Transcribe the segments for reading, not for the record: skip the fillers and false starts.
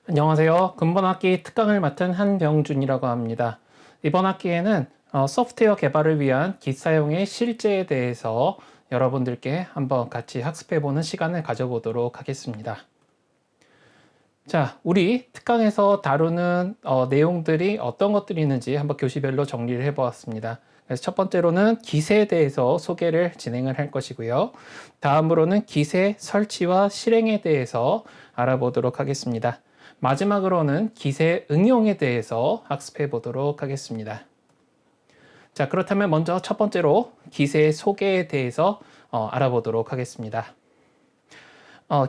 안녕하세요. 근본 학기 특강을 맡은 한병준이라고 합니다. 이번 학기에는 소프트웨어 개발을 위한 깃 사용의 실제에 대해서 여러분들께 한번 같이 학습해보는 시간을 가져보도록 하겠습니다. 자, 우리 특강에서 다루는 내용들이 어떤 것들이 있는지 한번 교시별로 정리를 해보았습니다. 그래서 첫 번째로는 깃에 대해서 소개를 진행을 할 것이고요. 다음으로는 깃의 설치와 실행에 대해서 알아보도록 하겠습니다. 마지막으로는 깃의 응용에 대해서 학습해 보도록 하겠습니다. 자, 그렇다면 먼저 첫 번째로 깃의 소개에 대해서 알아보도록 하겠습니다.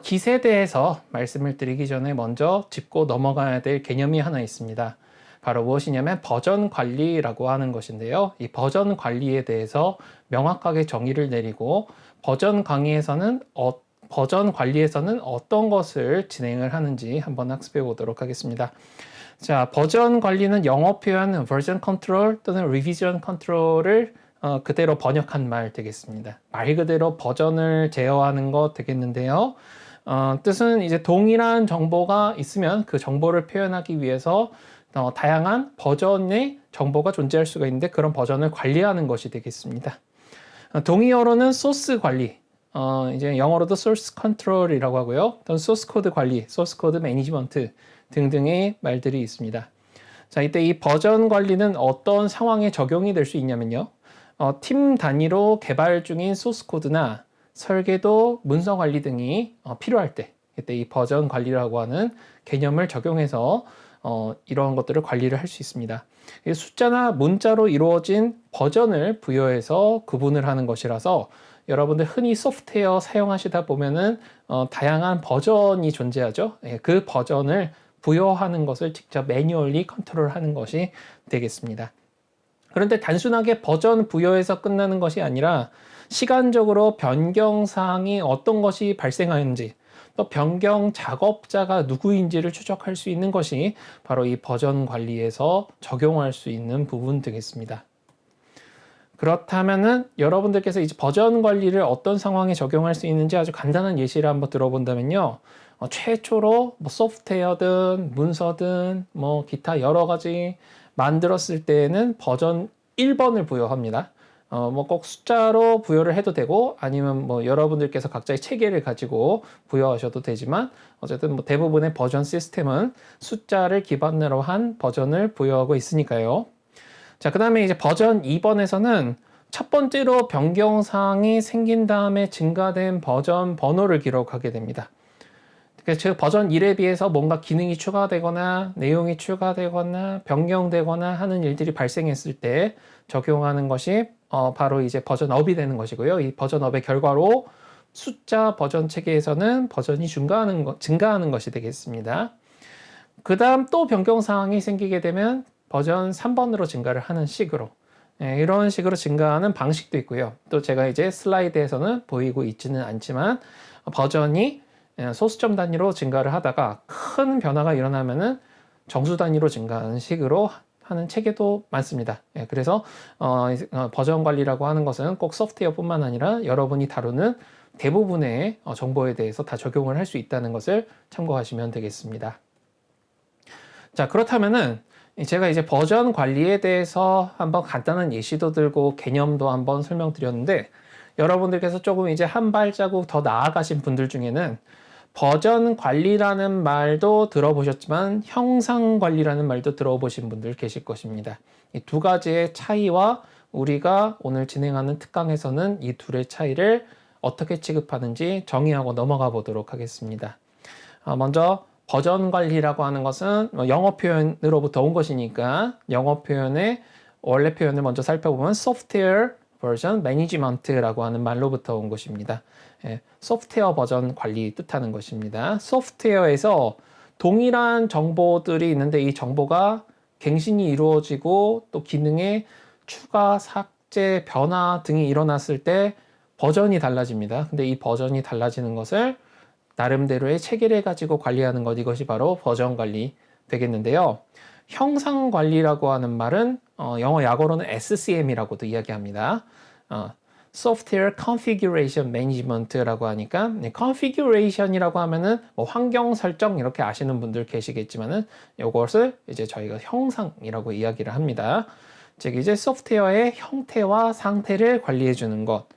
깃에 대해서 말씀을 드리기 전에 먼저 짚고 넘어가야 될 개념이 하나 있습니다. 바로 무엇이냐면 버전 관리라고 하는 것인데요. 이 버전 관리에 대해서 명확하게 정의를 내리고 버전 관리에서는 어떤 것을 진행을 하는지 한번 학습해 보도록 하겠습니다. 자, 버전 관리는 영어 표현 version control 또는 revision control을 그대로 번역한 말 되겠습니다. 말 그대로 버전을 제어하는 것 되겠는데요. 뜻은 이제 동일한 정보가 있으면 그 정보를 표현하기 위해서 다양한 버전의 정보가 존재할 수가 있는데 그런 버전을 관리하는 것이 되겠습니다. 동의어로는 소스 관리, 이제 영어로도 source control이라고 하고요. 또는 source code 관리, source code management 등등의 말들이 있습니다. 자, 이때 이 버전 관리는 어떤 상황에 적용이 될 수 있냐면요. 팀 단위로 개발 중인 소스 코드나 설계도, 문서 관리 등이 필요할 때, 이때 이 버전 관리라고 하는 개념을 적용해서 이러한 것들을 관리를 할 수 있습니다. 숫자나 문자로 이루어진 버전을 부여해서 구분을 하는 것이라서 여러분들 흔히 소프트웨어 사용하시다 보면은 다양한 버전이 존재하죠. 그 버전을 부여하는 것을 직접 매뉴얼리 컨트롤하는 것이 되겠습니다. 그런데 단순하게 버전 부여해서 끝나는 것이 아니라 시간적으로 변경 사항이 어떤 것이 발생하는지 또 변경 작업자가 누구인지를 추적할 수 있는 것이 바로 이 버전 관리에서 적용할 수 있는 부분 되겠습니다. 그렇다면은 여러분들께서 이제 버전 관리를 어떤 상황에 적용할 수 있는지 아주 간단한 예시를 한번 들어본다면요. 최초로 뭐 소프트웨어든 문서든 뭐 기타 여러 가지 만들었을 때에는 버전 1번을 부여합니다. 뭐 꼭 숫자로 부여를 해도 되고 아니면 뭐 여러분들께서 각자의 체계를 가지고 부여하셔도 되지만 어쨌든 뭐 대부분의 버전 시스템은 숫자를 기반으로 한 버전을 부여하고 있으니까요. 자, 그 다음에 이제 버전 2번에서는 첫 번째로 변경 사항이 생긴 다음에 증가된 버전 번호를 기록하게 됩니다. 즉 버전 1에 비해서 뭔가 기능이 추가되거나 내용이 추가되거나 변경되거나 하는 일들이 발생했을 때 적용하는 것이 바로 이제 버전 업이 되는 것이고요. 이 버전 업의 결과로 숫자 버전 체계에서는 버전이 증가하는 것이 되겠습니다. 그 다음 또 변경 사항이 생기게 되면 버전 3번으로 증가를 하는 식으로 이런 식으로 증가하는 방식도 있고요. 또 제가 이제 슬라이드에서는 보이고 있지는 않지만 버전이 소수점 단위로 증가를 하다가 큰 변화가 일어나면은 정수 단위로 증가하는 식으로 하는 체계도 많습니다. 그래서 버전 관리라고 하는 것은 꼭 소프트웨어뿐만 아니라 여러분이 다루는 대부분의 정보에 대해서 다 적용을 할 수 있다는 것을 참고하시면 되겠습니다. 자, 그렇다면은 제가 이제 버전 관리에 대해서 한번 간단한 예시도 들고 개념도 한번 설명드렸는데 여러분들께서 조금 이제 한 발자국 더 나아가신 분들 중에는 버전 관리라는 말도 들어보셨지만 형상 관리라는 말도 들어보신 분들 계실 것입니다. 이 두 가지의 차이와 우리가 오늘 진행하는 특강에서는 이 둘의 차이를 어떻게 취급하는지 정의하고 넘어가 보도록 하겠습니다. 먼저 버전 관리라고 하는 것은 영어 표현으로부터 온 것이니까 영어 표현의 원래 표현을 먼저 살펴보면 소프트웨어 버전 매니지먼트라고 하는 말로부터 온 것입니다. 소프트웨어 버전 관리 뜻하는 것입니다. 소프트웨어에서 동일한 정보들이 있는데 이 정보가 갱신이 이루어지고 또 기능의 추가, 삭제, 변화 등이 일어났을 때 버전이 달라집니다. 근데 이 버전이 달라지는 것을 나름대로의 체계를 가지고 관리하는 것, 이것이 바로 버전 관리 되겠는데요. 형상 관리라고 하는 말은 영어 약어로는 SCM이라고도 이야기합니다. Software Configuration Management라고 하니까 Configuration이라고 하면은 뭐 환경 설정 이렇게 아시는 분들 계시겠지만은 이것을 이제 저희가 형상이라고 이야기를 합니다. 즉 이제 소프트웨어의 형태와 상태를 관리해 주는 것.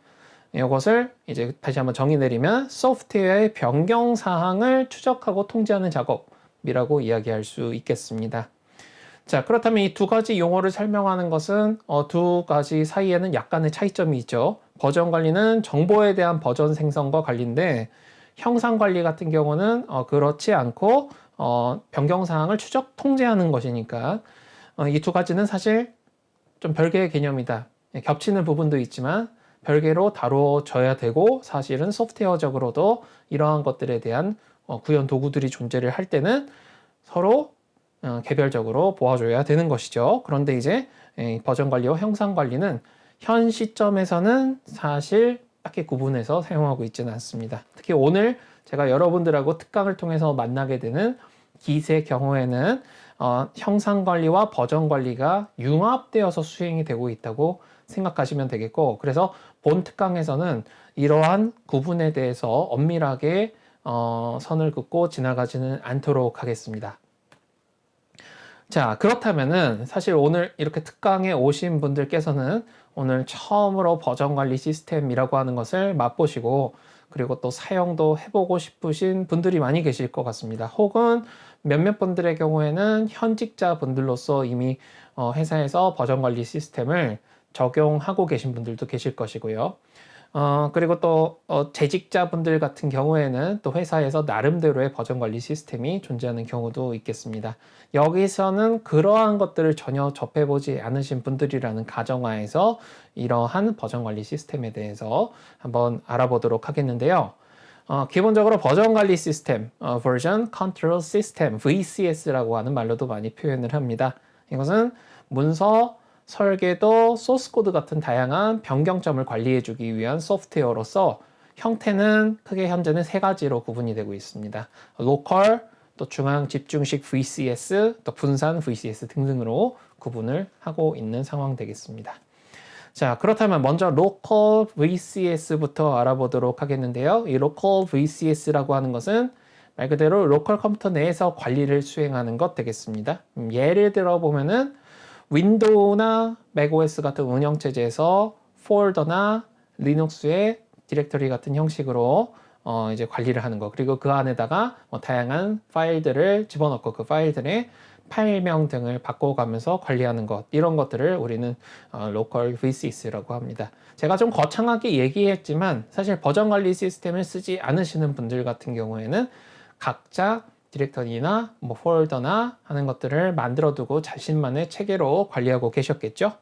이것을 이제 다시 한번 정의 내리면 소프트웨어의 변경 사항을 추적하고 통제하는 작업이라고 이야기할 수 있겠습니다. 자, 그렇다면 이 두 가지 용어를 설명하는 것은 두 가지 사이에는 약간의 차이점이 있죠. 버전 관리는 정보에 대한 버전 생성과 관리인데 형상 관리 같은 경우는 그렇지 않고 변경 사항을 추적 통제하는 것이니까 이 두 가지는 사실 좀 별개의 개념이다. 겹치는 부분도 있지만 별개로 다뤄져야 되고 사실은 소프트웨어적으로도 이러한 것들에 대한 구현 도구들이 존재를 할 때는 서로 개별적으로 보아줘야 되는 것이죠. 그런데 이제 버전 관리와 형상 관리는 현 시점에서는 사실 딱히 구분해서 사용하고 있지는 않습니다. 특히 오늘 제가 여러분들하고 특강을 통해서 만나게 되는 기세 경우에는 형상 관리와 버전 관리가 융합되어서 수행이 되고 있다고 생각하시면 되겠고, 그래서 본 특강에서는 이러한 구분에 대해서 엄밀하게 선을 긋고 지나가지는 않도록 하겠습니다. 자, 그렇다면은 사실 오늘 이렇게 특강에 오신 분들께서는 오늘 처음으로 버전 관리 시스템이라고 하는 것을 맛보시고 그리고 또 사용도 해보고 싶으신 분들이 많이 계실 것 같습니다. 혹은 몇몇 분들의 경우에는 현직자 분들로서 이미 회사에서 버전 관리 시스템을 적용하고 계신 분들도 계실 것이고요. 그리고 또 재직자 분들 같은 경우에는 또 회사에서 나름대로의 버전 관리 시스템이 존재하는 경우도 있겠습니다. 여기서는 그러한 것들을 전혀 접해보지 않으신 분들이라는 가정하에서 이러한 버전 관리 시스템에 대해서 한번 알아보도록 하겠는데요. 기본적으로 버전 관리 시스템, Version Control System, VCS라고 하는 말로도 많이 표현을 합니다. 이것은 문서, 설계도, 소스코드 같은 다양한 변경점을 관리해주기 위한 소프트웨어로서 형태는 크게 현재는 세 가지로 구분이 되고 있습니다. 로컬, 또 중앙 집중식 VCS, 또 분산 VCS 등등으로 구분을 하고 있는 상황 되겠습니다. 자, 그렇다면 먼저 로컬 VCS부터 알아보도록 하겠는데요. 이 로컬 VCS라고 하는 것은 말 그대로 로컬 컴퓨터 내에서 관리를 수행하는 것 되겠습니다. 예를 들어 보면은 윈도우나 맥OS 같은 운영체제에서 폴더나 리눅스의 디렉터리 같은 형식으로 이제 관리를 하는 거, 그리고 그 안에다가 다양한 파일들을 집어넣고 그 파일들의 파일명 등을 바꿔가면서 관리하는 것, 이런 것들을 우리는 로컬 VCS라고 합니다. 제가 좀 거창하게 얘기했지만 사실 버전 관리 시스템을 쓰지 않으시는 분들 같은 경우에는 각자 디렉터리나 뭐 폴더나 하는 것들을 만들어 두고 자신만의 체계로 관리하고 계셨겠죠.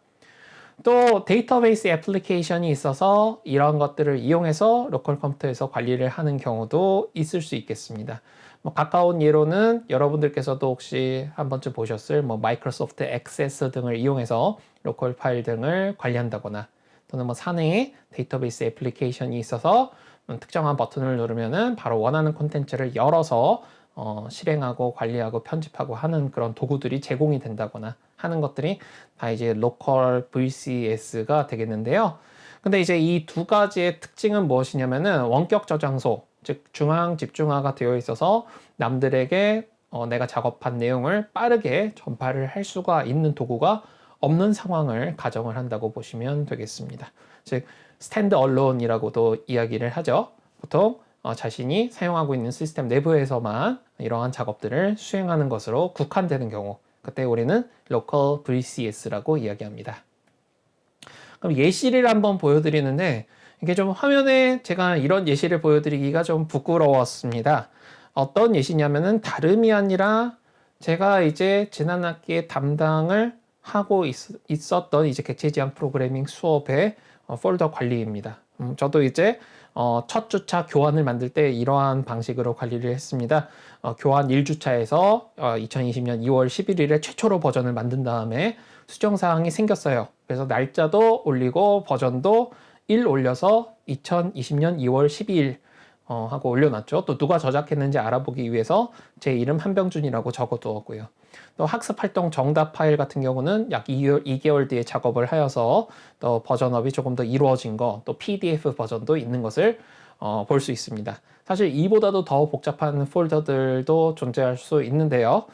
또 데이터베이스 애플리케이션이 있어서 이런 것들을 이용해서 로컬 컴퓨터에서 관리를 하는 경우도 있을 수 있겠습니다. 뭐 가까운 예로는 여러분들께서도 혹시 한 번쯤 보셨을 뭐 마이크로소프트 액세스 등을 이용해서 로컬 파일 등을 관리한다거나, 또는 뭐 사내에 데이터베이스 애플리케이션이 있어서 특정한 버튼을 누르면은 바로 원하는 콘텐츠를 열어서 실행하고 관리하고 편집하고 하는 그런 도구들이 제공이 된다거나 하는 것들이 다 이제 로컬 VCS가 되겠는데요. 근데 이제 이 두 가지의 특징은 무엇이냐면은 원격 저장소, 즉 중앙 집중화가 되어 있어서 남들에게 내가 작업한 내용을 빠르게 전파를 할 수가 있는 도구가 없는 상황을 가정을 한다고 보시면 되겠습니다. 즉 스탠드 얼론이라고도 이야기를 하죠. 보통 자신이 사용하고 있는 시스템 내부에서만 이러한 작업들을 수행하는 것으로 국한되는 경우, 그때 우리는 Local VCS라고 이야기합니다. 그럼 예시를 한번 보여드리는데, 이게 좀 화면에 제가 이런 예시를 보여드리기가 좀 부끄러웠습니다. 어떤 예시냐면은 다름이 아니라 제가 이제 지난 학기에 담당을 하고 있었던 이제 객체 지향 프로그래밍 수업의 폴더 관리입니다. 저도 이제 첫 주차 교환을 만들 때 이러한 방식으로 관리를 했습니다. 교환 1주차에서 2020년 2월 11일에 최초로 버전을 만든 다음에 수정사항이 생겼어요. 그래서 날짜도 올리고 버전도 1 올려서 2020년 2월 12일 하고 올려놨죠. 또 누가 저작했는지 알아보기 위해서 제 이름 한병준이라고 적어두었고요. 또 학습 활동 정답 파일 같은 경우는 약 2개월 뒤에 작업을 하여서 또 버전업이 조금 더 이루어진 거, 또 PDF 버전도 있는 것을 볼 수 있습니다. 사실 이보다도 더 복잡한 폴더들도 존재할 수 있는데요.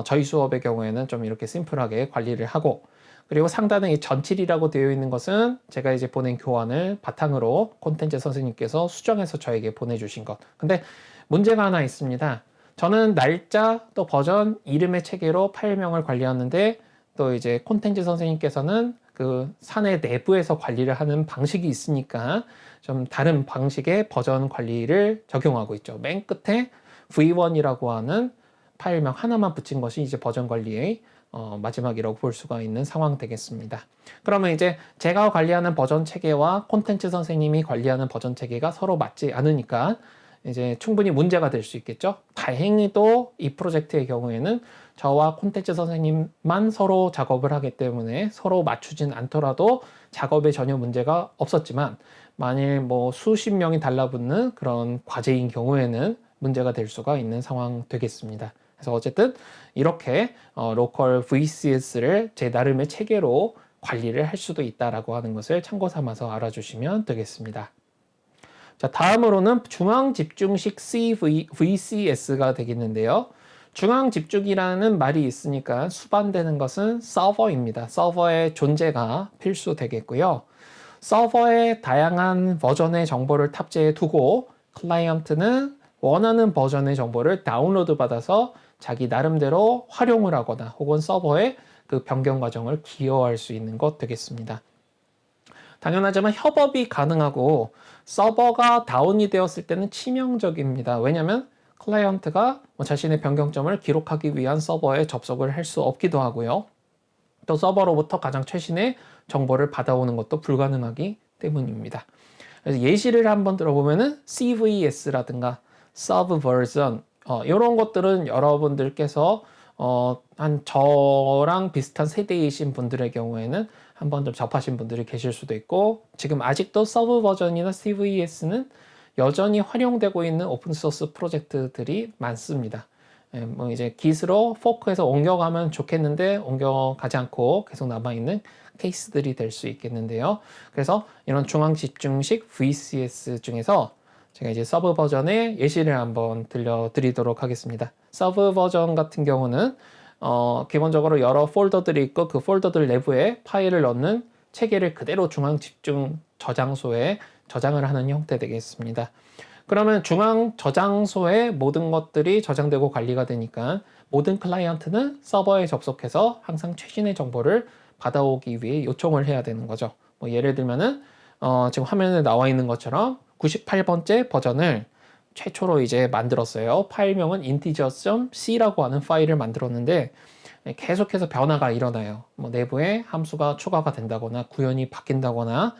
저희 수업의 경우에는 좀 이렇게 심플하게 관리를 하고, 그리고 상단에 이 전칠이라고 되어 있는 것은 제가 이제 보낸 교환을 바탕으로 콘텐츠 선생님께서 수정해서 저에게 보내주신 것. 근데 문제가 하나 있습니다. 저는 날짜 또 버전 이름의 체계로 파일명을 관리하는데, 또 이제 콘텐츠 선생님께서는 그 사내 내부에서 관리를 하는 방식이 있으니까 좀 다른 방식의 버전 관리를 적용하고 있죠. 맨 끝에 V1이라고 하는 파일명 하나만 붙인 것이 이제 버전 관리의 마지막이라고 볼 수가 있는 상황 되겠습니다. 그러면 이제 제가 관리하는 버전 체계와 콘텐츠 선생님이 관리하는 버전 체계가 서로 맞지 않으니까 이제 충분히 문제가 될 수 있겠죠. 다행히도 이 프로젝트의 경우에는 저와 콘텐츠 선생님만 서로 작업을 하기 때문에 서로 맞추진 않더라도 작업에 전혀 문제가 없었지만, 만일 뭐 수십 명이 달라붙는 그런 과제인 경우에는 문제가 될 수가 있는 상황 되겠습니다. 그래서 어쨌든 이렇게 로컬 VCS를 제 나름의 체계로 관리를 할 수도 있다라고 하는 것을 참고 삼아서 알아주시면 되겠습니다. 자, 다음으로는 중앙 집중식 VCS가 되겠는데요. 중앙 집중이라는 말이 있으니까 수반되는 것은 서버입니다. 서버의 존재가 필수 되겠고요. 서버에 다양한 버전의 정보를 탑재해 두고 클라이언트는 원하는 버전의 정보를 다운로드 받아서 자기 나름대로 활용을 하거나 혹은 서버에 그 변경 과정을 기여할 수 있는 것 되겠습니다. 당연하지만 협업이 가능하고 서버가 다운이 되었을 때는 치명적입니다. 왜냐하면 클라이언트가 자신의 변경점을 기록하기 위한 서버에 접속을 할 수 없기도 하고요. 또 서버로부터 가장 최신의 정보를 받아오는 것도 불가능하기 때문입니다. 그래서 예시를 한번 들어보면은 CVS라든가 Subversion 이런 것들은 여러분들께서 한 저랑 비슷한 세대이신 분들의 경우에는 한번 좀 접하신 분들이 계실 수도 있고, 지금 아직도 Subversion이나 CVS는 여전히 활용되고 있는 오픈소스 프로젝트들이 많습니다. 뭐 이제 깃으로 포크해서 옮겨가면 좋겠는데 옮겨가지 않고 계속 남아있는 케이스들이 될 수 있겠는데요. 그래서 이런 중앙 집중식 VCS 중에서 제가 이제 서브 버전의 예시를 한번 들려드리도록 하겠습니다. 서브 버전 같은 경우는 기본적으로 여러 폴더들이 있고 그 폴더들 내부에 파일을 넣는 체계를 그대로 중앙 집중 저장소에 저장을 하는 형태 되겠습니다. 그러면 중앙 저장소에 모든 것들이 저장되고 관리가 되니까 모든 클라이언트는 서버에 접속해서 항상 최신의 정보를 받아오기 위해 요청을 해야 되는 거죠. 뭐 예를 들면은 지금 화면에 나와 있는 것처럼 98번째 버전을 최초로 이제 만들었어요. 파일명은 integer.c라고 하는 파일을 만들었는데 계속해서 변화가 일어나요. 뭐 내부에 함수가 추가가 된다거나 구현이 바뀐다거나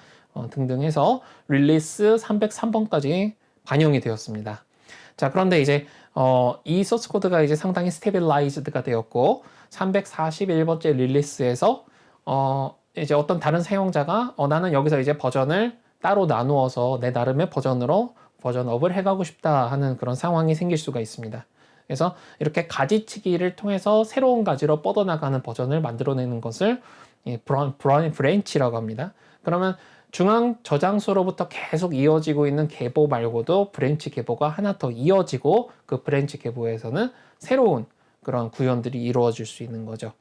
등등 해서 릴리스 303번까지 반영이 되었습니다. 자, 그런데 이제 이 소스 코드가 이제 상당히 스테빌라이즈드가 되었고 341번째 릴리스에서 이제 어떤 다른 사용자가 나는 여기서 이제 버전을 따로 나누어서 내 나름의 버전으로 버전업을 해가고 싶다 하는 그런 상황이 생길 수가 있습니다. 그래서 이렇게 가지치기를 통해서 새로운 가지로 뻗어나가는 버전을 만들어내는 것을 브랜치라고 합니다. 그러면 중앙 저장소로부터 계속 이어지고 있는 계보 말고도 브랜치 계보가 하나 더 이어지고 그 브랜치 계보에서는 새로운 그런 구현들이 이루어질 수 있는 거죠.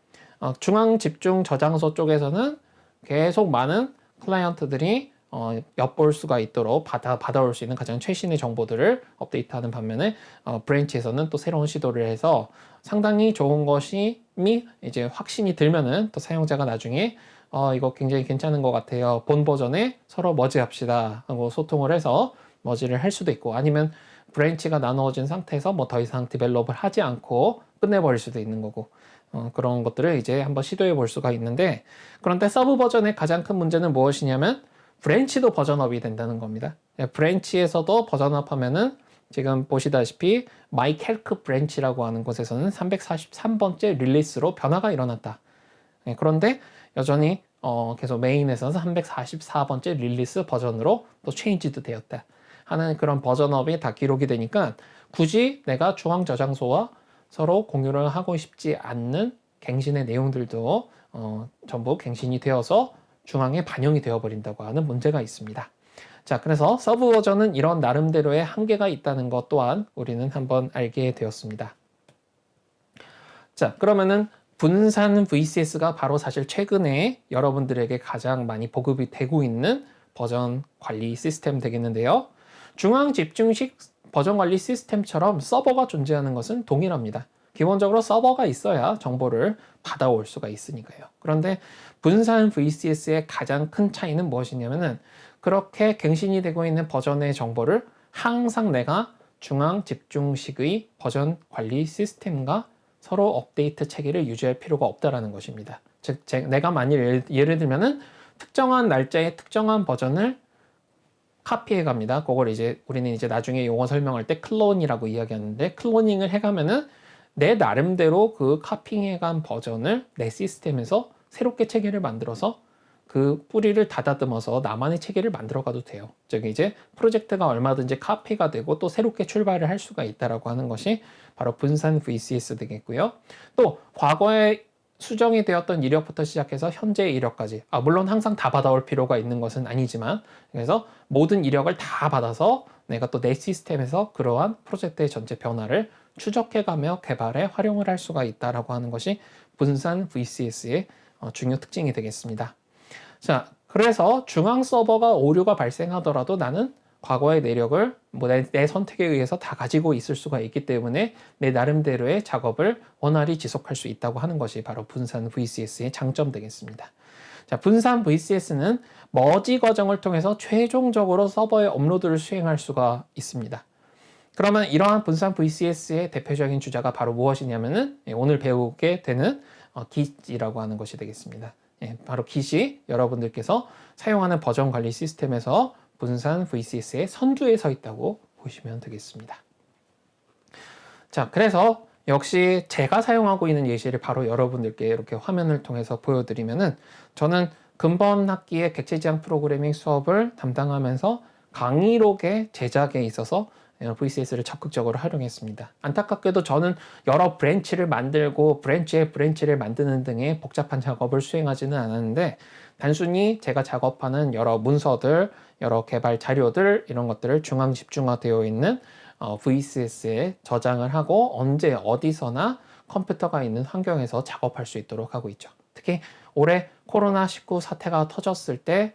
중앙 집중 저장소 쪽에서는 계속 많은 클라이언트들이 엿볼 수가 있도록 받아올 수 있는 가장 최신의 정보들을 업데이트하는 반면에 브랜치에서는 또 새로운 시도를 해서 상당히 좋은 것이 이제 확신이 들면은 또 사용자가 나중에 이거 굉장히 괜찮은 것 같아요. 본 버전에 서로 머지합시다 하고 소통을 해서 머지를 할 수도 있고, 아니면 브랜치가 나누어진 상태에서 뭐 더 이상 디벨롭을 하지 않고 끝내버릴 수도 있는 거고, 그런 것들을 이제 한번 시도해 볼 수가 있는데, 그런데 서브 버전의 가장 큰 문제는 무엇이냐면 브랜치도 버전업이 된다는 겁니다. 브랜치에서도 버전업 하면은 지금 보시다시피 mycalc 브랜치라고 하는 곳에서는 343번째 릴리스로 변화가 일어났다. 그런데 여전히 계속 메인에서는 344번째 릴리스 버전으로 또 체인지도 되었다 하는 그런 버전업이 다 기록이 되니까 굳이 내가 중앙 저장소와 서로 공유를 하고 싶지 않는 갱신의 내용들도 전부 갱신이 되어서 중앙에 반영이 되어버린다고 하는 문제가 있습니다. 자, 그래서 서브 버전은 이런 나름대로의 한계가 있다는 것 또한 우리는 한번 알게 되었습니다. 자, 그러면은 분산 VCS가 바로 사실 최근에 여러분들에게 가장 많이 보급이 되고 있는 버전 관리 시스템 되겠는데요. 중앙 집중식 버전 관리 시스템처럼 서버가 존재하는 것은 동일합니다. 기본적으로 서버가 있어야 정보를 받아올 수가 있으니까요. 그런데 분산 VCS의 가장 큰 차이는 무엇이냐면은 그렇게 갱신이 되고 있는 버전의 정보를 항상 내가 중앙 집중식의 버전 관리 시스템과 서로 업데이트 체계를 유지할 필요가 없다라는 것입니다. 즉, 내가 만일 예를 들면은 특정한 날짜의 특정한 버전을 카피해 갑니다. 그걸 이제 우리는 이제 나중에 용어 설명할 때 클론이라고 이야기하는데, 클로닝을 해가면은 내 나름대로 그 카피해간 버전을 내 시스템에서 새롭게 체계를 만들어서 그 뿌리를 다다듬어서 나만의 체계를 만들어 가도 돼요. 즉 이제 프로젝트가 얼마든지 카피가 되고 또 새롭게 출발을 할 수가 있다라고 하는 것이 바로 분산 VCS 되겠고요. 또 과거에 수정이 되었던 이력부터 시작해서 현재 이력까지, 물론 항상 다 받아올 필요가 있는 것은 아니지만, 그래서 모든 이력을 다 받아서 내가 또 내 시스템에서 그러한 프로젝트의 전체 변화를 추적해가며 개발에 활용을 할 수가 있다라고 하는 것이 분산 VCS의 중요 특징이 되겠습니다. 자, 그래서 중앙 서버가 오류가 발생하더라도 나는 과거의 내력을 내 선택에 의해서 다 가지고 있을 수가 있기 때문에 내 나름대로의 작업을 원활히 지속할 수 있다고 하는 것이 바로 분산 VCS의 장점 되겠습니다. 자, 분산 VCS는 머지 과정을 통해서 최종적으로 서버에 업로드를 수행할 수가 있습니다. 그러면 이러한 분산 VCS의 대표적인 주자가 바로 무엇이냐면은 오늘 배우게 되는 Git이라고 하는 것이 되겠습니다. 바로 Git이 여러분들께서 사용하는 버전 관리 시스템에서 분산 VCS의 선두에 서 있다고 보시면 되겠습니다. 자, 그래서 역시 제가 사용하고 있는 예시를 바로 여러분들께 이렇게 화면을 통해서 보여드리면은, 저는 근본 학기의 객체지향 프로그래밍 수업을 담당하면서 강의록의 제작에 있어서 VCS를 적극적으로 활용했습니다. 안타깝게도 저는 여러 브랜치를 만들고 브랜치에 브랜치를 만드는 등의 복잡한 작업을 수행하지는 않았는데, 단순히 제가 작업하는 여러 문서들, 여러 개발 자료들, 이런 것들을 중앙 집중화되어 있는 VCS에 저장을 하고 언제 어디서나 컴퓨터가 있는 환경에서 작업할 수 있도록 하고 있죠. 특히 올해 코로나19 사태가 터졌을 때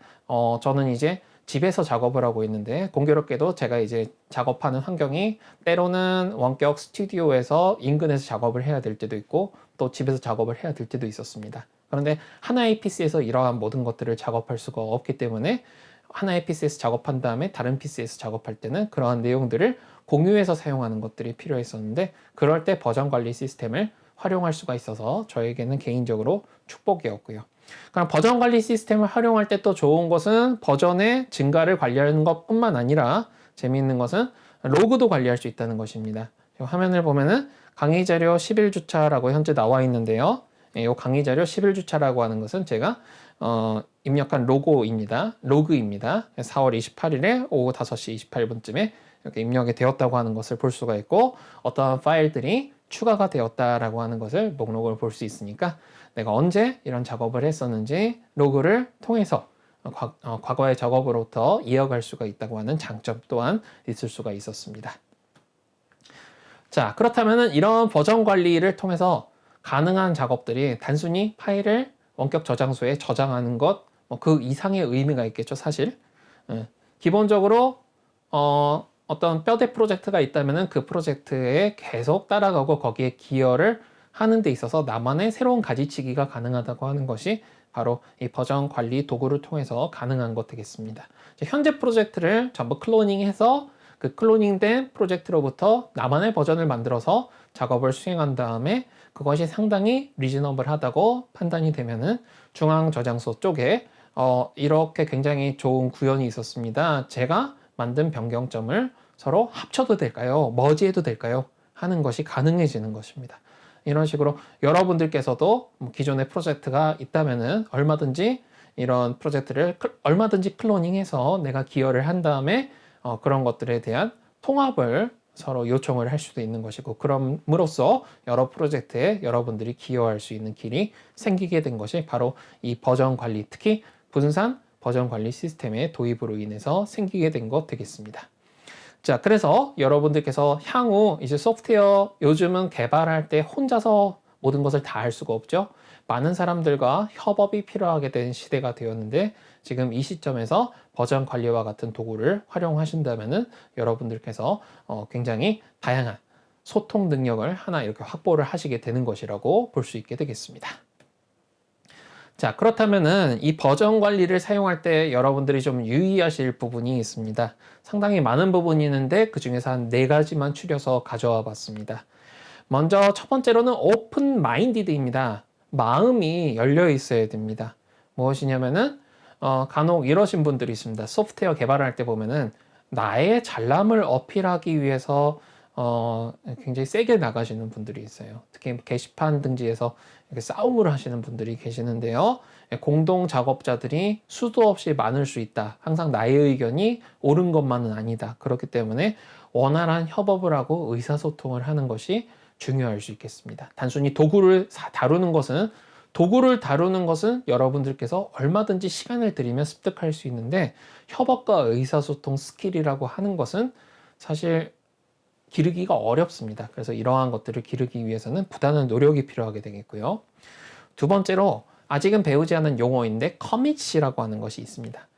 저는 이제 집에서 작업을 하고 있는데, 공교롭게도 제가 이제 작업하는 환경이 때로는 원격 스튜디오에서 인근에서 작업을 해야 될 때도 있고 또 집에서 작업을 해야 될 때도 있었습니다. 그런데 하나의 PC에서 이러한 모든 것들을 작업할 수가 없기 때문에 하나의 PC에서 작업한 다음에 다른 PC에서 작업할 때는 그러한 내용들을 공유해서 사용하는 것들이 필요했었는데, 그럴 때 버전 관리 시스템을 활용할 수가 있어서 저에게는 개인적으로 축복이었고요. 그럼 버전 관리 시스템을 활용할 때 또 좋은 것은 버전의 증가를 관리하는 것뿐만 아니라 재미있는 것은 로그도 관리할 수 있다는 것입니다. 화면을 보면은 강의 자료 11주차라고 현재 나와 있는데요. 이 강의 자료 11주차라고 하는 것은 제가 입력한 로그입니다. 4월 28일에 오후 5시 28분쯤에 이렇게 입력이 되었다고 하는 것을 볼 수가 있고, 어떠한 파일들이 추가가 되었다라고 하는 것을 목록을 볼 수 있으니까 내가 언제 이런 작업을 했었는지 로그를 통해서 과거의 작업으로부터 이어갈 수가 있다고 하는 장점 또한 있을 수가 있었습니다. 자, 그렇다면 이런 버전 관리를 통해서 가능한 작업들이 단순히 파일을 원격 저장소에 저장하는 것, 그 이상의 의미가 있겠죠, 사실. 기본적으로 어떤 뼈대 프로젝트가 있다면 그 프로젝트에 계속 따라가고 거기에 기여를 하는 데 있어서 나만의 새로운 가지치기가 가능하다고 하는 것이 바로 이 버전 관리 도구를 통해서 가능한 것 되겠습니다. 현재 프로젝트를 전부 클로닝해서 그 클로닝된 프로젝트로부터 나만의 버전을 만들어서 작업을 수행한 다음에 그것이 상당히 리즈너블하다고 판단이 되면은 중앙 저장소 쪽에 이렇게 굉장히 좋은 구현이 있었습니다. 제가 만든 변경점을 서로 합쳐도 될까요? 머지해도 될까요? 하는 것이 가능해지는 것입니다. 이런 식으로 여러분들께서도 기존의 프로젝트가 있다면은 얼마든지 이런 프로젝트를 얼마든지 클로닝해서 내가 기여를 한 다음에 그런 것들에 대한 통합을 서로 요청을 할 수도 있는 것이고, 그럼으로써 여러 프로젝트에 여러분들이 기여할 수 있는 길이 생기게 된 것이 바로 이 버전 관리, 특히 분산 버전 관리 시스템의 도입으로 인해서 생기게 된 것 되겠습니다. 자, 그래서 여러분들께서 향후 이제 소프트웨어 요즘은 개발할 때 혼자서 모든 것을 다 할 수가 없죠. 많은 사람들과 협업이 필요하게 된 시대가 되었는데, 지금 이 시점에서 버전 관리와 같은 도구를 활용하신다면은 여러분들께서 굉장히 다양한 소통 능력을 하나 이렇게 확보를 하시게 되는 것이라고 볼 수 있게 되겠습니다. 자, 그렇다면은 이 버전 관리를 사용할 때 여러분들이 좀 유의하실 부분이 있습니다. 상당히 많은 부분이 있는데 그 중에서 한 4가지만 추려서 가져와 봤습니다. 먼저 첫 번째로는 오픈 마인디드입니다. 마음이 열려 있어야 됩니다. 무엇이냐면은 간혹 이러신 분들이 있습니다. 소프트웨어 개발을 할 때 보면은 나의 잘남을 어필하기 위해서 굉장히 세게 나가시는 분들이 있어요. 특히 게시판 등지에서 이렇게 싸움을 하시는 분들이 계시는데요. 공동 작업자들이 수도 없이 많을 수 있다. 항상 나의 의견이 옳은 것만은 아니다. 그렇기 때문에 원활한 협업을 하고 의사소통을 하는 것이 중요할 수 있겠습니다. 단순히 도구를 다루는 것은 여러분들께서 얼마든지 시간을 들이면 습득할 수 있는데, 협업과 의사소통 스킬이라고 하는 것은 사실 기르기가 어렵습니다. 그래서 이러한 것들을 기르기 위해서는 부단한 노력이 필요하게 되겠고요. 두 번째로, 아직은 배우지 않은 용어인데 커밋이라고 하는 것이 있습니다.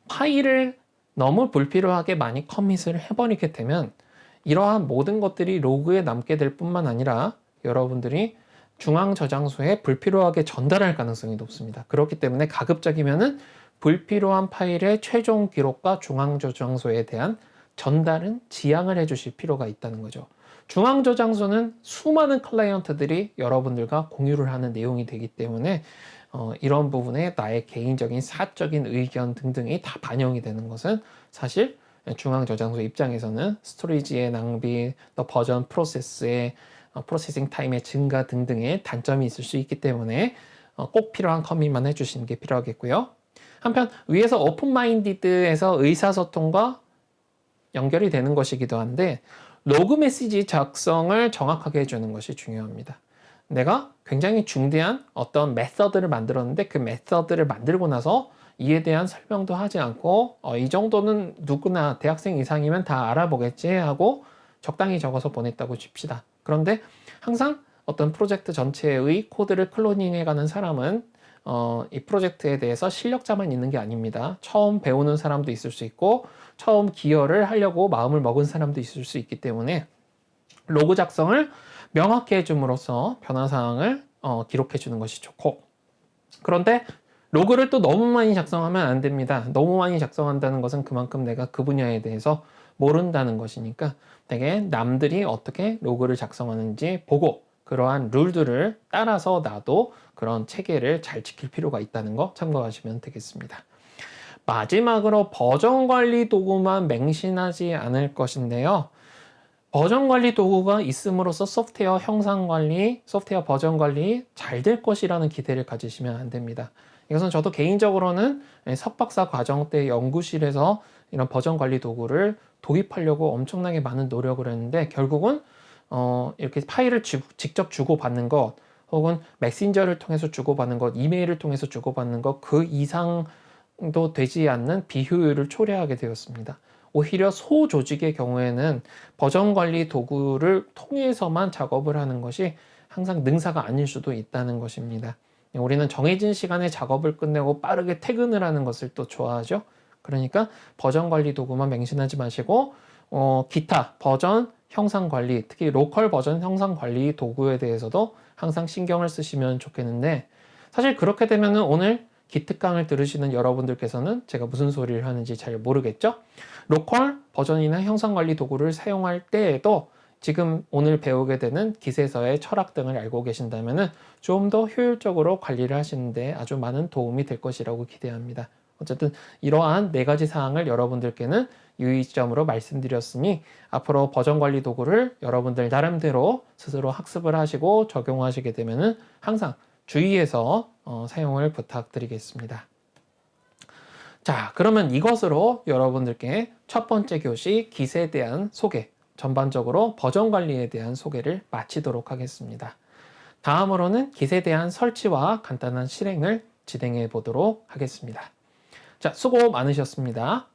파일을 너무 불필요하게 많이 커밋을 해버리게 되면 이러한 모든 것들이 로그에 남게 될 뿐만 아니라 여러분들이 중앙 저장소에 불필요하게 전달할 가능성이 높습니다. 그렇기 때문에 가급적이면은 불필요한 파일의 최종 기록과 중앙 저장소에 대한 전달은 지양을 해주실 필요가 있다는 거죠. 중앙 저장소는 수많은 클라이언트들이 여러분들과 공유를 하는 내용이 되기 때문에 이런 부분에 나의 개인적인 사적인 의견 등등이 다 반영이 되는 것은 사실 중앙 저장소 입장에서는 스토리지의 낭비, 또 버전 프로세스의 프로세싱 타임의 증가 등등의 단점이 있을 수 있기 때문에 꼭 필요한 커밋만 해주시는 게 필요하겠고요. 한편 위에서 오픈 마인디드에서 의사소통과 연결이 되는 것이기도 한데, 로그 메시지 작성을 정확하게 해주는 것이 중요합니다. 내가 굉장히 중대한 어떤 메서드를 만들었는데 그 메서드를 만들고 나서 이에 대한 설명도 하지 않고 이 정도는 누구나 대학생 이상이면 다 알아보겠지 하고 적당히 적어서 보냈다고 칩시다. 그런데 항상 어떤 프로젝트 전체의 코드를 클로닝해가는 사람은 이 프로젝트에 대해서 실력자만 있는 게 아닙니다. 처음 배우는 사람도 있을 수 있고 처음 기여를 하려고 마음을 먹은 사람도 있을 수 있기 때문에 로그 작성을 명확히 해줌으로써 변화사항을 기록해 주는 것이 좋고, 그런데 로그를 또 너무 많이 작성하면 안 됩니다. 너무 많이 작성한다는 것은 그만큼 내가 그 분야에 대해서 모른다는 것이니까 되게 남들이 어떻게 로그를 작성하는지 보고 그러한 룰들을 따라서 나도 그런 체계를 잘 지킬 필요가 있다는 거 참고하시면 되겠습니다. 마지막으로 버전 관리 도구만 맹신하지 않을 것인데요. 버전 관리 도구가 있음으로써 소프트웨어 형상 관리, 소프트웨어 버전 관리 잘 될 것이라는 기대를 가지시면 안 됩니다. 이것은 저도 개인적으로는 석박사 과정 때 연구실에서 이런 버전 관리 도구를 도입하려고 엄청나게 많은 노력을 했는데, 결국은 이렇게 파일을 직접 주고받는 것, 혹은 메신저를 통해서 주고받는 것, 이메일을 통해서 주고받는 것, 그 이상도 되지 않는 비효율을 초래하게 되었습니다. 오히려 소조직의 경우에는 버전 관리 도구를 통해서만 작업을 하는 것이 항상 능사가 아닐 수도 있다는 것입니다. 우리는 정해진 시간에 작업을 끝내고 빠르게 퇴근을 하는 것을 또 좋아하죠. 그러니까 버전 관리 도구만 맹신하지 마시고 기타 버전 형상 관리, 특히 로컬 버전 형상 관리 도구에 대해서도 항상 신경을 쓰시면 좋겠는데, 사실 그렇게 되면은 오늘 기특 강을 들으시는 여러분들께서는 제가 무슨 소리를 하는지 잘 모르겠죠? 로컬 버전이나 형상 관리 도구를 사용할 때에도 지금 오늘 배우게 되는 기세서의 철학 등을 알고 계신다면 좀 더 효율적으로 관리를 하시는데 아주 많은 도움이 될 것이라고 기대합니다. 어쨌든 이러한 4가지 사항을 여러분들께는 유의점으로 말씀드렸으니 앞으로 버전 관리 도구를 여러분들 나름대로 스스로 학습을 하시고 적용하시게 되면 항상 주의해서 사용을 부탁드리겠습니다. 자, 그러면 이것으로 여러분들께 첫 번째 교시 기세에 대한 소개 전반적으로 버전 관리에 대한 소개를 마치도록 하겠습니다. 다음으로는 Git에 대한 설치와 간단한 실행을 진행해 보도록 하겠습니다. 자, 수고 많으셨습니다.